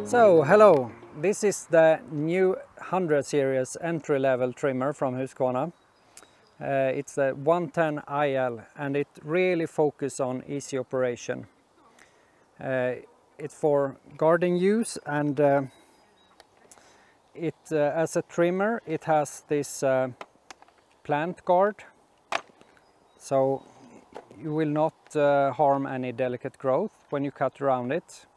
So, hello, this is the new 100 series entry-level trimmer from Husqvarna. It's the 110 IL and it really focuses on easy operation. It's for garden use, and as a trimmer it has this plant guard, so you will not harm any delicate growth when you cut around it.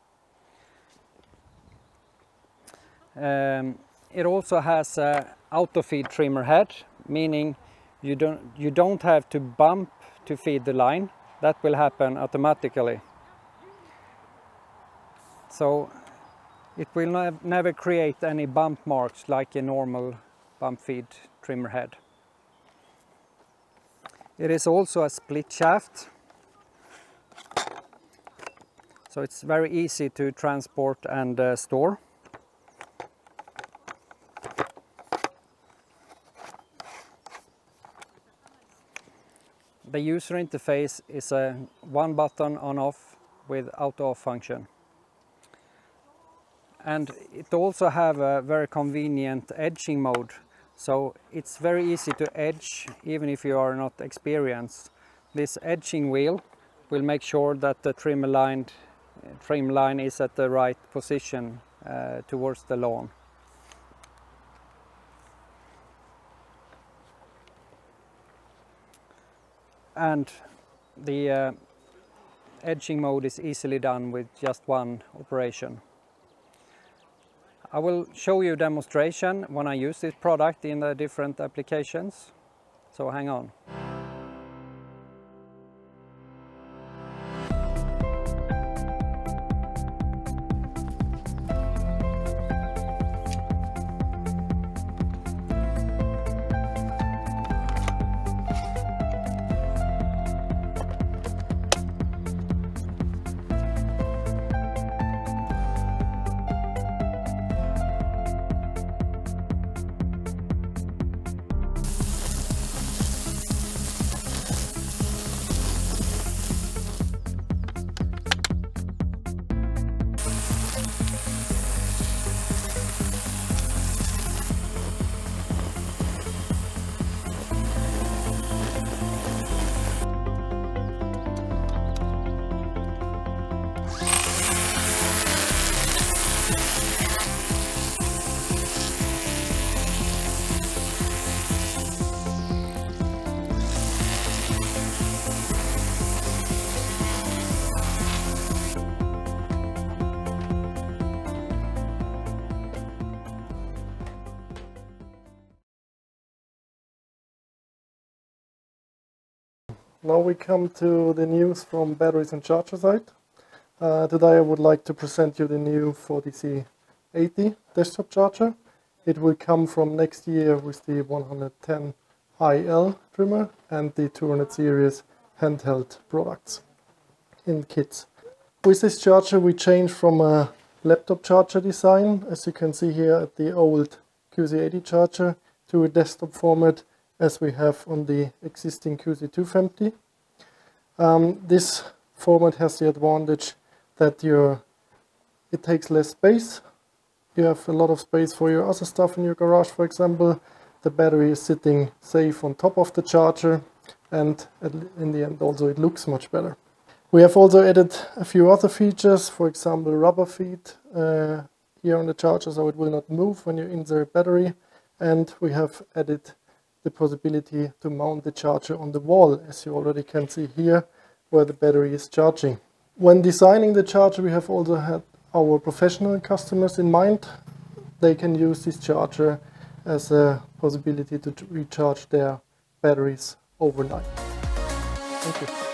It also has a auto feed trimmer head, meaning you don't have to bump to feed the line. That will happen automatically. So it will never create any bump marks like a normal bump feed trimmer head. It is also a split shaft, so it's very easy to transport and store. The user interface is a one button on off with auto off function. And it also have a very convenient edging mode, so it's very easy to edge even if you are not experienced. This edging wheel will make sure that the trim line is at the right position towards the lawn. And the edging mode is easily done with just one operation. I will show you a demonstration when I use this product in the different applications, so hang on. Now we come to the news from batteries and charger side. Today I would like to present you the new 40C80 desktop charger. It will come from next year with the 110 IL trimmer and the 200 series handheld products in kits. With this charger we change from a laptop charger design, as you can see here at the old QC80 charger, to a desktop format as we have on the existing QC250. This format has the advantage that it takes less space. You have a lot of space for your other stuff in your garage, for example. The battery is sitting safe on top of the charger, and in the end also it looks much better. We have also added a few other features, for example rubber feet here on the charger, so it will not move when you insert battery, and we have added the possibility to mount the charger on the wall, as you already can see here, where the battery is charging. When designing the charger, we have also had our professional customers in mind. They can use this charger as a possibility to recharge their batteries overnight. Thank you.